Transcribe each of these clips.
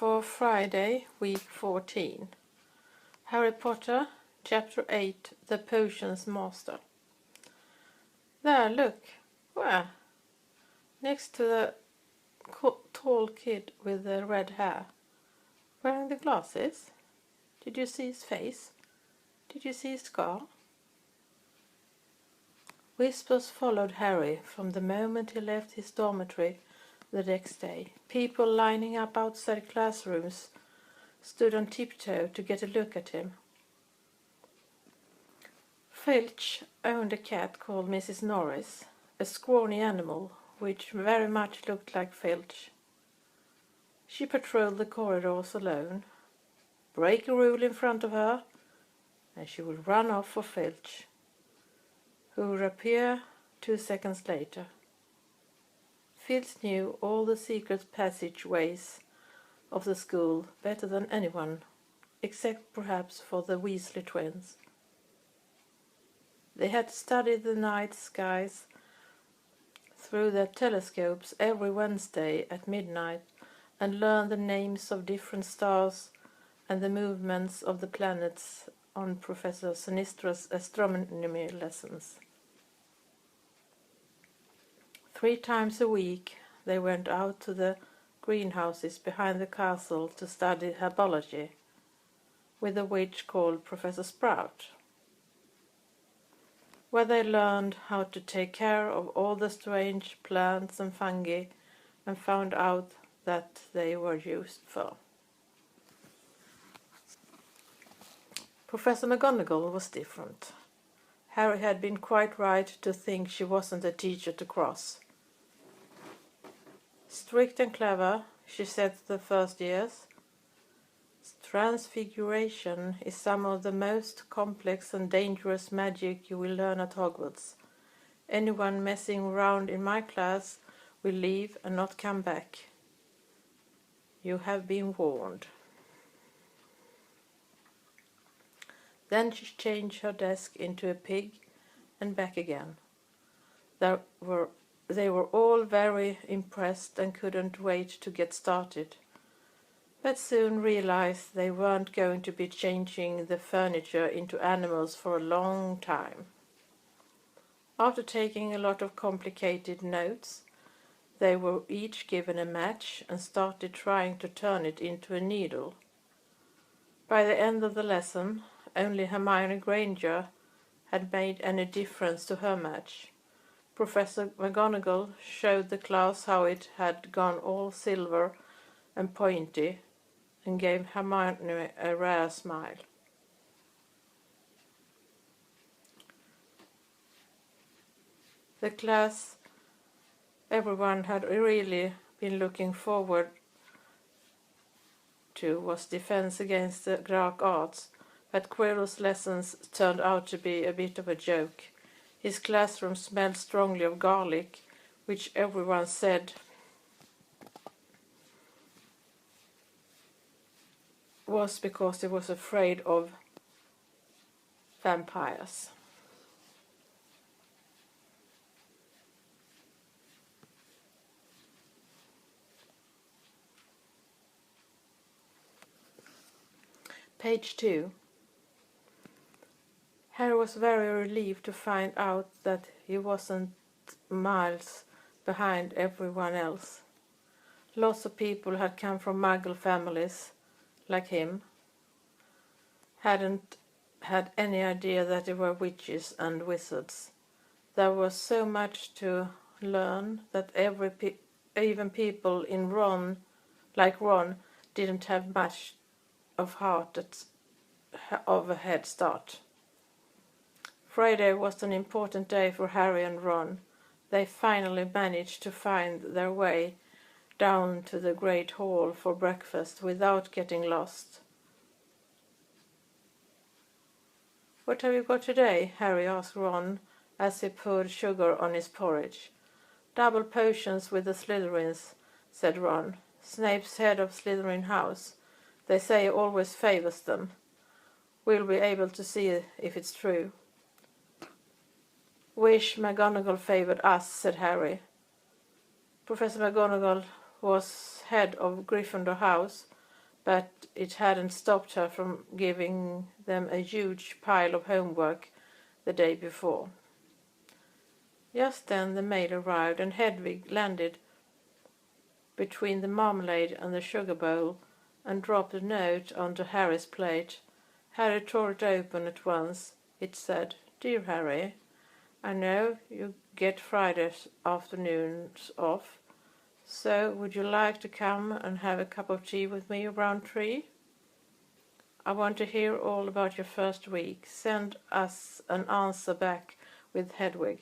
for Friday, week 14. Harry Potter, Chapter 8, The Potions Master. There, look. Where? Next to the tall kid with the red hair. Wearing the glasses? Did you see his face? Did you see his scar? Whispers followed Harry from the moment he left his dormitory the next day. People lining up outside classrooms stood on tiptoe to get a look at him. Filch owned a cat called Mrs. Norris, a scrawny animal which very much looked like Filch. She patrolled the corridors alone. Break a rule in front of her, and she would run off for Filch, who would appear 2 seconds later. Filch knew all the secret passageways of the school better than anyone, except perhaps for the Weasley twins. They had studied the night skies through their telescopes every Wednesday at midnight and learned the names of different stars and the movements of the planets on Professor Sinistra's astronomy lessons. 3 times a week they went out to the greenhouses behind the castle to study herbology with a witch called Professor Sprout, where they learned how to take care of all the strange plants and fungi and found out that they were useful. Professor McGonagall was different. Harry had been quite right to think she wasn't a teacher to cross. Strict and clever, she said to the first years. Transfiguration is some of the most complex and dangerous magic you will learn at Hogwarts. Anyone messing around in my class will leave and not come back. You have been warned. Then she changed her desk into a pig and back again. They were all very impressed and couldn't wait to get started, but soon realized they weren't going to be changing the furniture into animals for a long time. After taking a lot of complicated notes, they were each given a match and started trying to turn it into a needle. By the end of the lesson, only Hermione Granger had made any difference to her match. Professor McGonagall showed the class how it had gone all silver and pointy and gave Hermione a rare smile. The class everyone had really been looking forward to was Defense Against the Dark Arts, but Quirrell's lessons turned out to be a bit of a joke. His classroom smelled strongly of garlic, which everyone said was because he was afraid of vampires. Page 2. Harry was very relieved to find out that he wasn't miles behind everyone else. Lots of people had come from Muggle families, like him, hadn't had any idea that they were witches and wizards. There was so much to learn that even people in Ron didn't have much of a head start. Friday was an important day for Harry and Ron. They finally managed to find their way down to the Great Hall for breakfast without getting lost. "What have you got today?" Harry asked Ron as he poured sugar on his porridge. "Double potions with the Slytherins," said Ron. "Snape's head of Slytherin House. They say he always favors them. We'll be able to see if it's true." "Wish McGonagall favored us," said Harry. Professor McGonagall was head of Gryffindor House, but it hadn't stopped her from giving them a huge pile of homework the day before. Just then the mail arrived, and Hedvig landed between the marmalade and the sugar bowl and dropped a note onto Harry's plate. Harry tore it open at once. It said, "Dear Harry, I know you get Friday afternoons off, so would you like to come and have a cup of tea with me around 3? I want to hear all about your first week. Send us an answer back with Hagrid."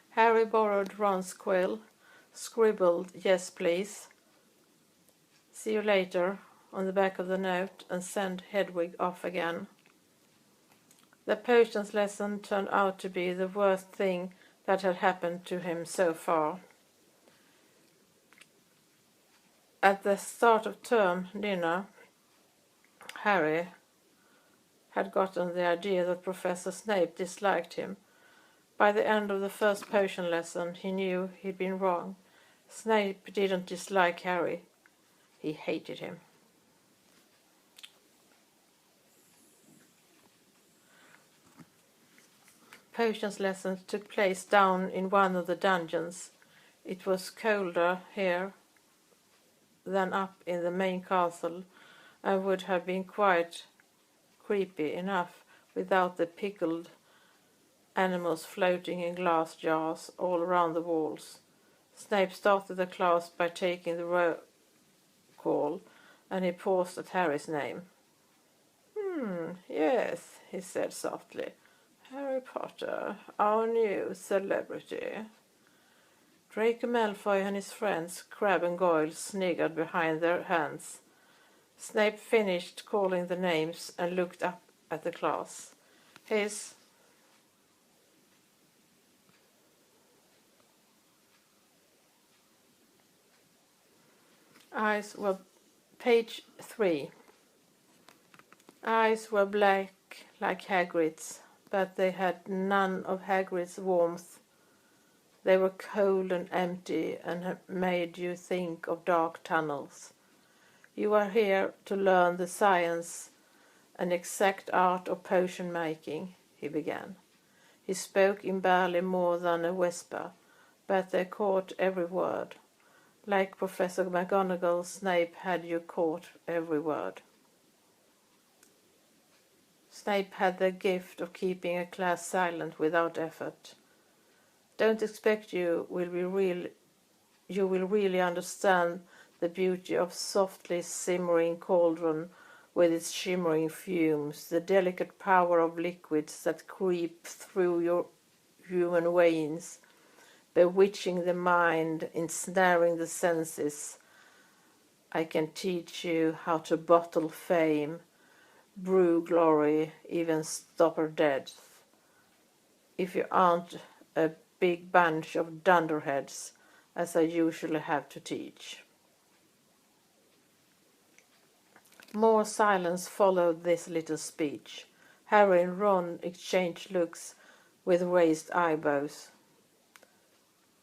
Harry borrowed Ron's quill, scribbled "Yes, please. See you later" on the back of the note, and sent Hedwig off again. The potions lesson turned out to be the worst thing that had happened to him so far. At the start of term dinner, Harry had gotten the idea that Professor Snape disliked him. By the end of the first potion lesson, he knew he'd been wrong. Snape didn't dislike Harry. He hated him. Potions lessons took place down in one of the dungeons. It was colder here than up in the main castle, and would have been quite creepy enough without the pickled animals floating in glass jars all around the walls. Snape started the class by taking the roll call, and he paused at Harry's name. Yes," he said softly. "Harry Potter, our new celebrity." Draco Malfoy and his friends, Crabbe and Goyle, sniggered behind their hands. Snape finished calling the names and looked up at the class. His eyes were page 3. Eyes were black like Hagrid's, but they had none of Hagrid's warmth. They were cold and empty and made you think of dark tunnels. "You are here to learn the science and exact art of potion making," he began. He spoke in barely more than a whisper, but they caught every word. Like Professor McGonagall, Snape had you caught every word. Snape had the gift of keeping a class silent without effort. Don't expect you will really understand the beauty of softly simmering cauldron with its shimmering fumes, the delicate power of liquids that creep through your human veins, bewitching the mind, ensnaring the senses. I can teach you how to bottle fame, brew glory, even stopper death, if you aren't a big bunch of dunderheads, as I usually have to teach. More silence followed this little speech. Harry and Ron exchanged looks with raised eyebrows.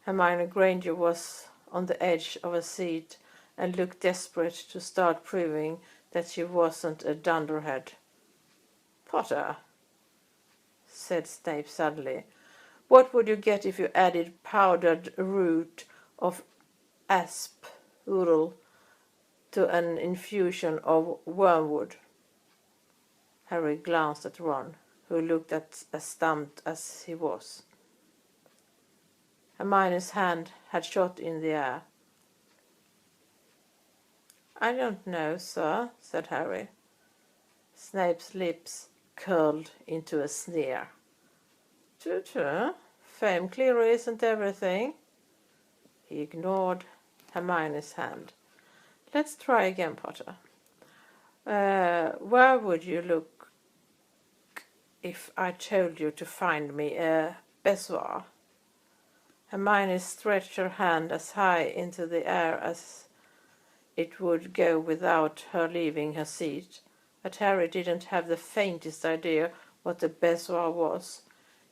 Hermione Granger was on the edge of a seat and looked desperate to start proving that she wasn't a dunderhead. "Potter," said Snape suddenly, "what would you get if you added powdered root of asp url to an infusion of wormwood?" Harry glanced at Ron, who looked as stumped as he was. Hermione's hand had shot in the air. "I don't know, sir," said Harry. Snape's lips curled into a sneer. "Tut, fame clearer isn't everything." He ignored Hermione's hand. "Let's try again, Potter. Where would you look if I told you to find me a bezoar?" Hermione stretched her hand as high into the air as it would go without her leaving her seat, but Harry didn't have the faintest idea what a bezoar was.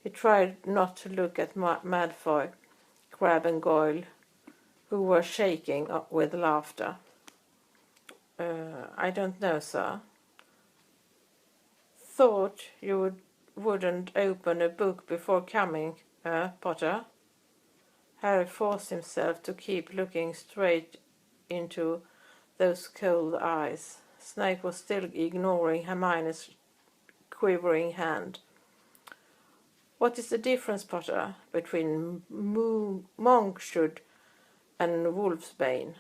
He tried not to look at Malfoy, Crabbe and Goyle, who were shaking with laughter. I don't know, sir. Thought you wouldn't open a book before coming, Potter? Harry forced himself to keep looking straight into those cold eyes. Snape was still ignoring Hermione's quivering hand. What is the difference, Potter, between Monkshood and Wolfsbane?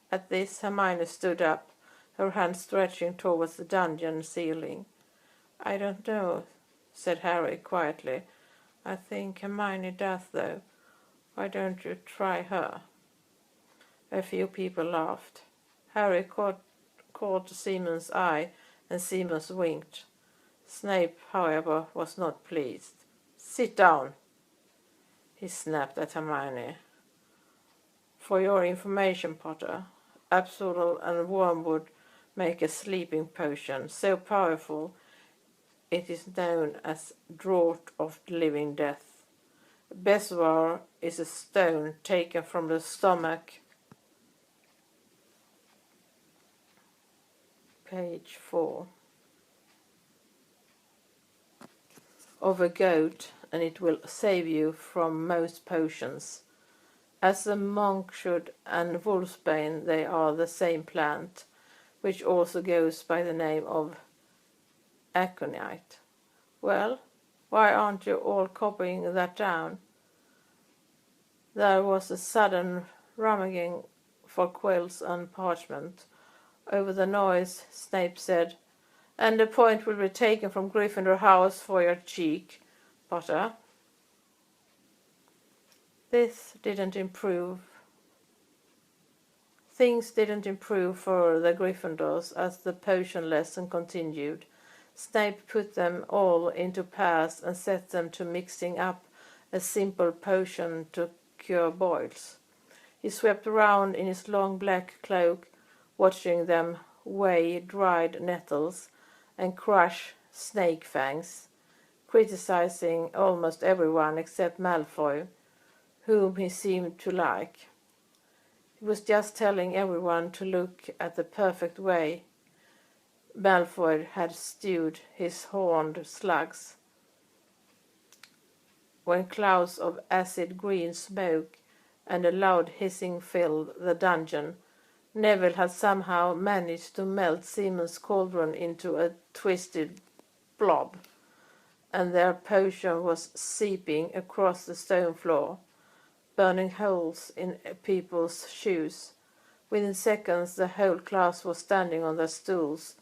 At this, Hermione stood up, her hand stretching towards the dungeon ceiling. I don't know, said Harry quietly. I think Hermione does, though. Why don't you try her? A few people laughed. Harry caught Seamus's eye, and Seamus winked. Snape, however, was not pleased. Sit down, he snapped at Hermione. For your information, Potter, Absol and Wormwood make a sleeping potion so powerful it is known as Draught of Living Death. Beswar is a stone taken from the stomach. Page 4. Of a goat, and it will save you from most potions. As the Monkshood and Wolfsbane, they are the same plant, which also goes by the name of aconite. Well, why aren't you all copying that down? There was a sudden rummaging for quills and parchment. Over the noise, Snape said, and the point will be taken from Gryffindor House for your cheek, Potter. Things didn't improve for the Gryffindors as the potion lesson continued. Snape put them all into pairs and set them to mixing up a simple potion to cure boils. He swept around in his long black cloak, watching them weigh dried nettles and crush snake fangs, criticizing almost everyone except Malfoy, whom he seemed to like. He was just telling everyone to look at the perfect way Malfoy had stewed his horned slugs. When clouds of acid green smoke and a loud hissing filled the dungeon, Neville had somehow managed to melt Seamus's cauldron into a twisted blob, and their potion was seeping across the stone floor, burning holes in people's shoes. Within seconds, the whole class was standing on their stools,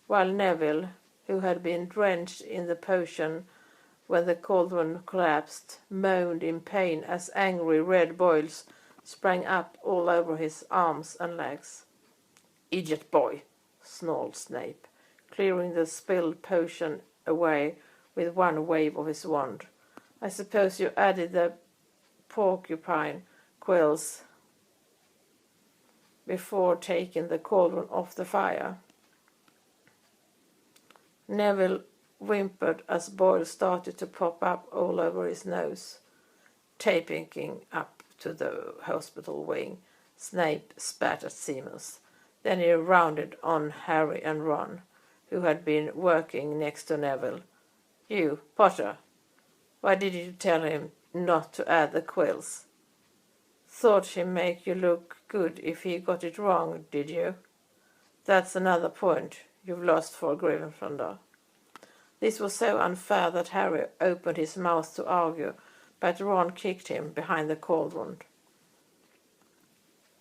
while Neville, who had been drenched in the potion when the cauldron collapsed, moaned in pain as angry red boils sprang up all over his arms and legs. Idiot boy, snarled Snape, clearing the spilled potion away with one wave of his wand. I suppose you added the porcupine quills before taking the cauldron off the fire. Neville whimpered as boils started to pop up all over his nose. Taping up to the hospital wing, Snape spat at Seamus. Then he rounded on Harry and Ron, who had been working next to Neville. You, Potter, why did you tell him not to add the quills? Thought he'd make you look good if he got it wrong, did you? That's another point you've lost for Gryffindor. This was so unfair that Harry opened his mouth to argue, but Ron kicked him behind the cauldron.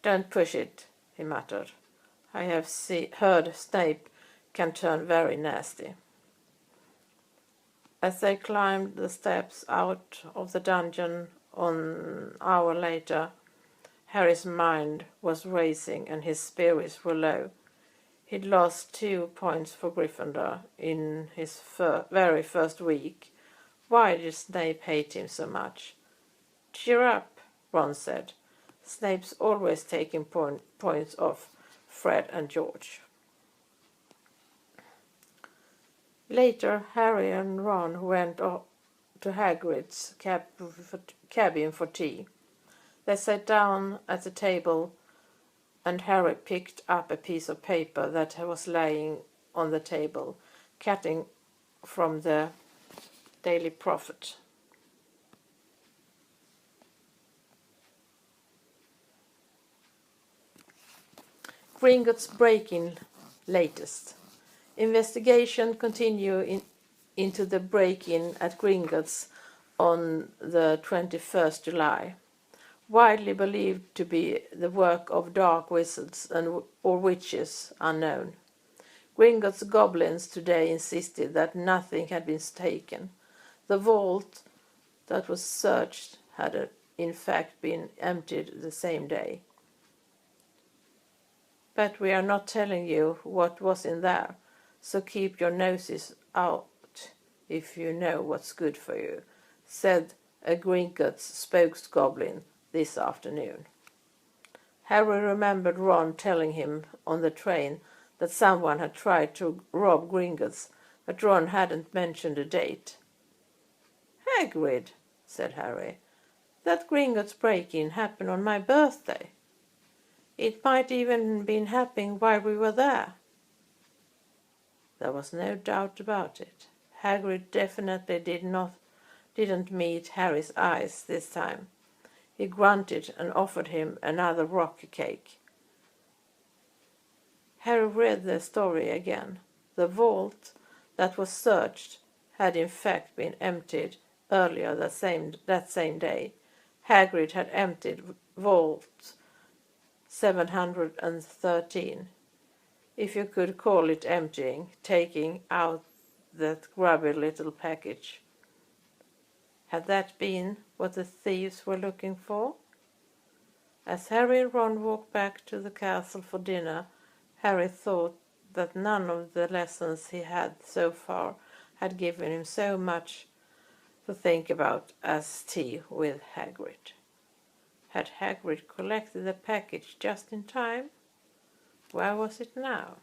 Don't push it, he muttered. I have heard Snape can turn very nasty. As they climbed the steps out of the dungeon an hour later, Harry's mind was racing and his spirits were low. He'd lost 2 points for Gryffindor in his very first week. Why did Snape hate him so much? Cheer up, Ron said. Snape's always taking points off Fred and George. Later, Harry and Ron went to Hagrid's cabin for tea. They sat down at the table, and Harry picked up a piece of paper that was lying on the table, cutting from the Daily Prophet. Gringotts break-in latest. Investigation continue into the break-in at Gringotts on the 21st July. Widely believed to be the work of dark wizards or witches unknown. Gringotts goblins today insisted that nothing had been taken. The vault that was searched had in fact been emptied the same day. But we are not telling you what was in there, so keep your noses out if you know what's good for you, said a Gringotts spokesgoblin this afternoon. Harry remembered Ron telling him on the train that someone had tried to rob Gringotts, but Ron hadn't mentioned a date. Hagrid, said Harry, that Gringotts break-in happened on my birthday. It might even been happening while we were there. There was no doubt about it. Hagrid definitely didn't meet Harry's eyes this time. He grunted and offered him another rocky cake. Harry read the story again. The vault that was searched had in fact been emptied earlier that same day. Hagrid had emptied vault 713, if you could call it emptying, taking out that grubby little package. Had that been what the thieves were looking for? As Harry and Ron walked back to the castle for dinner, Harry thought that none of the lessons he had so far had given him so much to think about as tea with Hagrid. Had Hagrid collected the package just in time? Where was it now?